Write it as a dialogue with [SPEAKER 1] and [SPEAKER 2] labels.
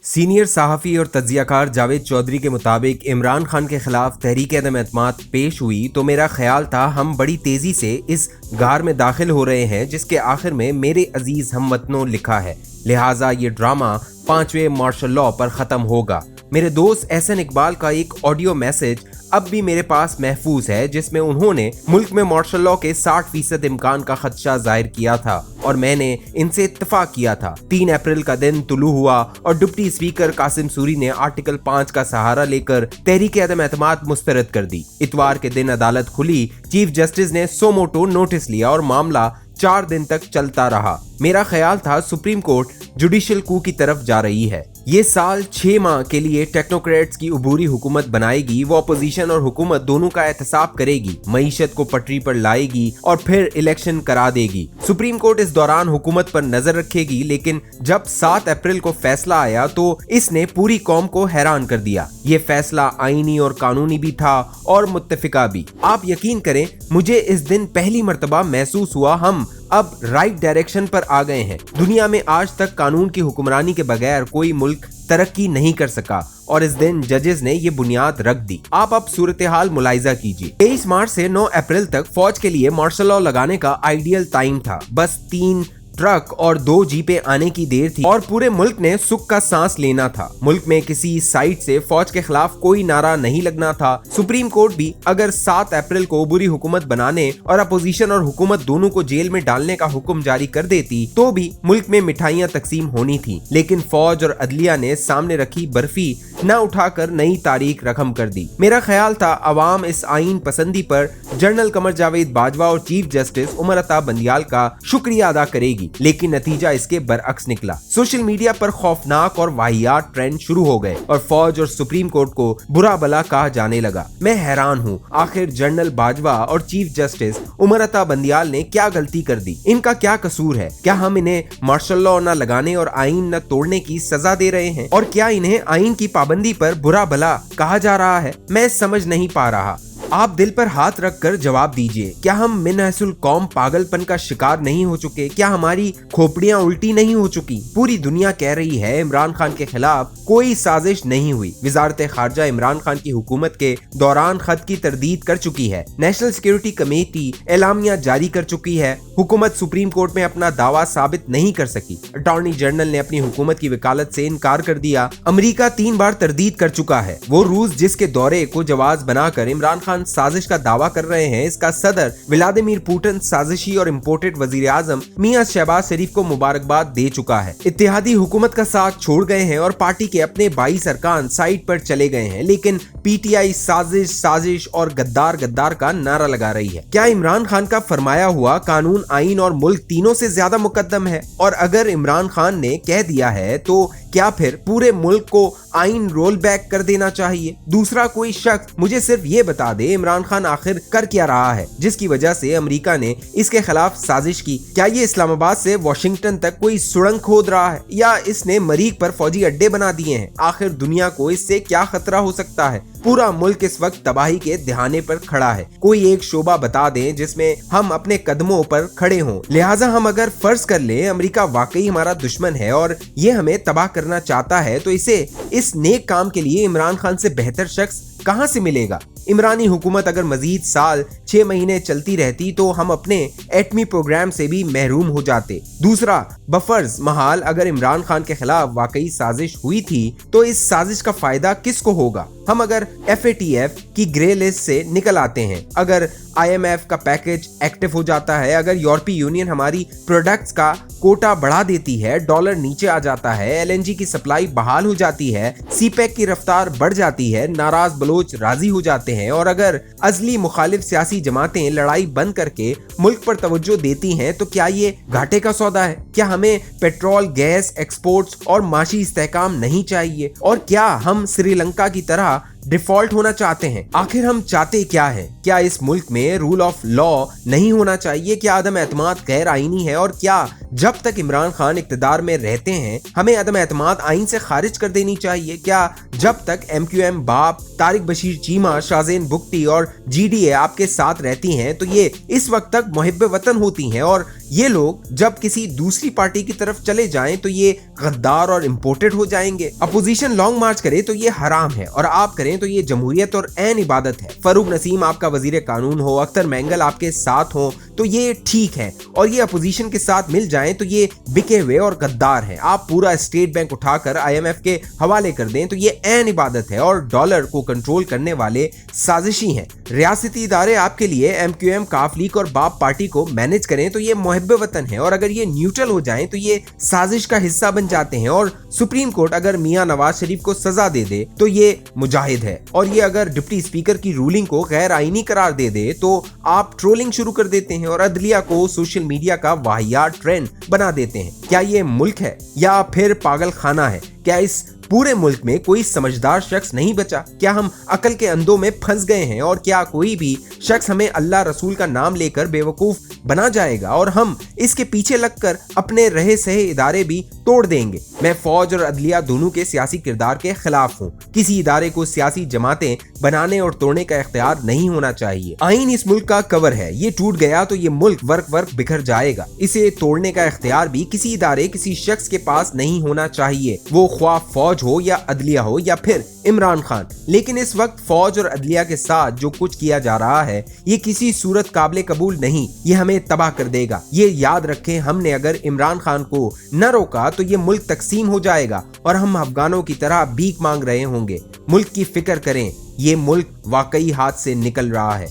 [SPEAKER 1] Senior सहाफ़ी और तज्ज़ियाकार जावेद चौधरी के मुताबिक इमरान खान के खिलाफ तहरीक अदम एतमाद पेश हुई तो मेरा ख्याल था हम बड़ी तेज़ी से इस गार में दाखिल हो रहे हैं जिसके आखिर में मेरे अजीज़ हमवतनों लिखा है, लिहाजा ये ड्रामा 5वें मार्शल लॉ पर ख़त्म होगा। मेरे दोस्त एहसन इकबाल का एक ऑडियो मैसेज अब भी मेरे पास महफूज है जिसमें उन्होंने मुल्क में मार्शल लॉ के 60% इम्कान का खदशा जाहिर किया था और मैंने इनसे इत्तफाक किया था। 3 अप्रैल का दिन तुलू हुआ और डिप्टी स्पीकर कासिम सूरी ने आर्टिकल 5 का सहारा लेकर तहरीक अदम एतमाद मुस्तरद कर दी। इतवार के दिन अदालत खुली, चीफ जस्टिस ने सो मोटो नोटिस लिया और मामला 4 दिन तक चलता रहा। मेरा ख्याल था सुप्रीम कोर्ट जुडिशियल कू की तरफ जा रही है। ये साल 6 माह के लिए टेक्नोक्रेट्स की उबूरी हुकूमत बनाएगी, वो अपोजिशन और हुकूमत दोनों का एहतसाब करेगी, मईशत को पटरी पर लाएगी और फिर इलेक्शन करा देगी। सुप्रीम कोर्ट इस दौरान हुकूमत पर नजर रखेगी, लेकिन जब 7 अप्रैल को फैसला आया तो इसने पूरी कौम को हैरान कर दिया। ये फैसला आईनी और कानूनी भी था और मुत्तफिका भी। आप यकीन करें, मुझे इस दिन पहली मर्तबा महसूस हुआ हम अब राइट डायरेक्शन पर आ गए हैं। दुनिया में आज तक कानून की हुक्मरानी के बगैर कोई मुल्क तरक्की नहीं कर सका और इस दिन जजेस ने ये बुनियाद रख दी। आप अब सूरत हाल मुलाहिजा कीजिए। 23 मार्च से 9 अप्रैल तक फौज के लिए मार्शल लॉ लगाने का आइडियल टाइम था। बस 3 ट्रक और 2 जीपें आने की देर थी और पूरे मुल्क ने सुख का सांस लेना था। मुल्क में किसी साइड से फौज के खिलाफ कोई नारा नहीं लगना था। सुप्रीम कोर्ट भी अगर 7 अप्रैल को बुरी हुकूमत बनाने और अपोजिशन और हुकूमत दोनों को जेल में डालने का हुक्म जारी कर देती तो भी मुल्क में मिठाइयां तकसीम होनी थी, लेकिन फौज और अदलिया ने सामने रखी बर्फी न उठाकर नई तारीख रकम कर दी। मेरा ख्याल था अवाम इस आइन पसंदी पर जनरल कमर जावेद बाजवा और चीफ जस्टिस उमर अता बंदियाल का शुक्रिया अदा करेगी, लेकिन नतीजा इसके बरअक्स निकला। सोशल मीडिया पर खौफनाक और वाहियात ट्रेंड शुरू हो गए और फौज और सुप्रीम कोर्ट को बुरा भला कहा जाने लगा। मैं हैरान हूँ, आखिर जनरल बाजवा और चीफ जस्टिस उमर अता बंदियाल ने क्या गलती कर दी? इनका क्या कसूर है? क्या हम इन्हें मार्शल लॉ न लगाने और आइन न तोड़ने की सजा दे रहे हैं? और क्या इन्हें आइन की पाबंदी पर बुरा भला कहा जा रहा है? मैं समझ नहीं पा रहा। आप दिल पर हाथ रखकर जवाब दीजिए, क्या हम मिनहसुल कौम पागलपन का शिकार नहीं हो चुके? क्या हमारी खोपड़ियां उल्टी नहीं हो चुकी? पूरी दुनिया कह रही है इमरान खान के खिलाफ कोई साजिश नहीं हुई। वजारत खारजा इमरान खान की हुकूमत के दौरान खत की तरदीद कर चुकी है। नेशनल सिक्योरिटी कमेटी एलामिया जारी कर चुकी है। हुकूमत सुप्रीम कोर्ट में अपना दावा साबित नहीं कर सकी। अटॉर्नी जनरल ने अपनी हुकूमत की वकालत से इनकार कर दिया। अमेरिका 3 बार तरदीद कर चुका है। वो रूस जिसके दौरे को जवाज बनाकर इमरान खान साजिश का दावा कर रहे हैं, इसका सदर व्लादिमीर पुतिन साजिशी और इम्पोर्टेड वजीर आजम मियां शहबाज शरीफ को मुबारकबाद दे चुका है। इत्तेहादी हुकूमत का साथ छोड़ गए हैं और पार्टी के अपने 22 अरकान साइड पर चले गए हैं, लेकिन पीटीआई साजिश साजिश और गद्दार गद्दार का नारा लगा रही है। क्या इमरान खान का फरमाया हुआ कानून, आइन और मुल्क तीनों से ज्यादा मुकद्दम है? और अगर इमरान खान ने कह दिया है तो क्या फिर पूरे मुल्क को आइन रोल बैक कर देना चाहिए? दूसरा कोई शख्स मुझे सिर्फ ये बता दे इमरान खान आखिर कर क्या रहा है जिसकी वजह से अमेरिका ने इसके खिलाफ साजिश की? क्या ये इस्लामाबाद से वॉशिंगटन तक कोई सुरंग खोद रहा है या इसने मरीख पर फौजी अड्डे बना दिए हैं? आखिर दुनिया को इससे क्या खतरा हो सकता है? पूरा मुल्क इस वक्त तबाही के दहाने पर खड़ा है। कोई एक शोबा बता दें जिसमें हम अपने कदमों पर खड़े हों। लिहाजा हम अगर फर्ज कर लें अमेरिका वाकई हमारा दुश्मन है और ये हमें तबाह करना चाहता है तो इसे इस नेक काम के लिए इमरान खान से बेहतर शख्स कहां से मिलेगा? इमरानी हुकूमत अगर मजीद साल 6 महीने चलती रहती तो हम अपने एटमी प्रोग्राम से भी महरूम हो जाते। दूसरा, बफर्ज महाल अगर इमरान खान के खिलाफ वाकई साजिश हुई थी तो इस साजिश का फायदा किसको होगा? हम अगर FATF की ग्रे लिस्ट से निकल आते हैं, अगर IMF का पैकेज एक्टिव हो जाता है, अगर यूरोपीय यूनियन हमारी प्रोडक्ट्स का कोटा बढ़ा देती है, डॉलर नीचे आ जाता है, LNG की सप्लाई बहाल हो जाती है, CPEC की रफ्तार बढ़ जाती है, नाराज बलोच राजी हो जाते हैं और अगर अजली मुखालिफ सियासी जमातें लड़ाई बंद करके मुल्क पर तवज्जो देती हैं तो क्या ये घाटे का सौदा है? क्या हमें पेट्रोल, गैस, एक्सपोर्ट्स और माशी इस्तेहकाम नहीं चाहिए? और क्या हम श्रीलंका की तरह डिफॉल्ट होना चाहते हैं? आखिर हम चाहते क्या हैं? क्या इस मुल्क में रूल ऑफ लॉ नहीं होना चाहिए? क्या अदम एतमाद गैर आईनी है? और क्या जब तक इमरान खान इक्तदार में रहते हैं हमें अदम एतमाद आइन से खारिज कर देनी चाहिए? क्या जब तक MQM बाप, तारिक बशीर चीमा, शाहजेन बुगटी और GDA आपके साथ रहती हैं तो ये इस वक्त तक मुहिब्बे वतन होती हैं, और ये लोग जब किसी दूसरी पार्टी की तरफ चले जाएं तो ये गद्दार और इम्पोर्टेड हो जाएंगे? अपोजिशन लॉन्ग मार्च करे तो ये हराम है और आप करें तो ये जमहूरियत और ऐन इबादत है। फरूक नसीम आपका वजीर कानून हो, अख्तर मैंगल आपके साथ हो तो ये ठीक है, और ये अपोजिशन के साथ मिल जाएं तो ये बिके हुए और गद्दार हैं। आप पूरा स्टेट बैंक उठाकर IMF के हवाले कर दें तो ये ऐन इबादत है और डॉलर को कंट्रोल करने वाले साजिशी हैं। रियासती इदारे आपके लिए MQM, काफ लीग और बाप पार्टी को मैनेज करें तो ये मुहिब्बे वतन है, और अगर ये न्यूट्रल हो जाएं तो ये साजिश का हिस्सा बन जाते हैं। और सुप्रीम कोर्ट अगर मियां नवाज शरीफ को सजा दे दे तो ये मुजाहिद है, और ये अगर डिप्टी स्पीकर की रूलिंग को गैर आईनी करार दे दे तो आप ट्रोलिंग शुरू कर देते हैं और अदलिया को सोशल मीडिया का वाहियात ट्रेंड बना देते हैं। क्या ये मुल्क है या फिर पागल खाना है? क्या इस पूरे मुल्क में कोई समझदार शख्स नहीं बचा? क्या हम अकल के अंधों में फंस गए हैं? और क्या कोई भी शख्स हमें अल्लाह रसूल का नाम लेकर बेवकूफ बना जाएगा और हम इसके पीछे लगकर अपने रहे सहे इदारे भी तोड़ देंगे? मैं फौज और अदलिया दोनों के सियासी किरदार के खिलाफ हूँ। किसी इदारे को सियासी जमातें बनाने और तोड़ने का इख्तियार नहीं होना चाहिए। आइन इस मुल्क का कवर है, ये टूट गया तो ये मुल्क वर्क बिखर जाएगा। इसे तोड़ने का इख्तियार भी किसी इदारे, किसी शख्स के पास नहीं होना चाहिए, वो ख्वाह फौज हो या अदलिया हो या फिर इमरान खान। लेकिन इस वक्त फौज और अदलिया के साथ जो कुछ किया जा रहा है ये किसी सूरत काबिल कबूल नहीं, ये हमें तबाह कर देगा। ये याद रखें, हमने अगर इमरान खान को न रोका तो ये मुल्क तकसीम हो जाएगा और हम अफगानों की तरह भीख मांग रहे होंगे। मुल्क की फिक्र करें, ये मुल्क वाकई हाथ से निकल रहा है।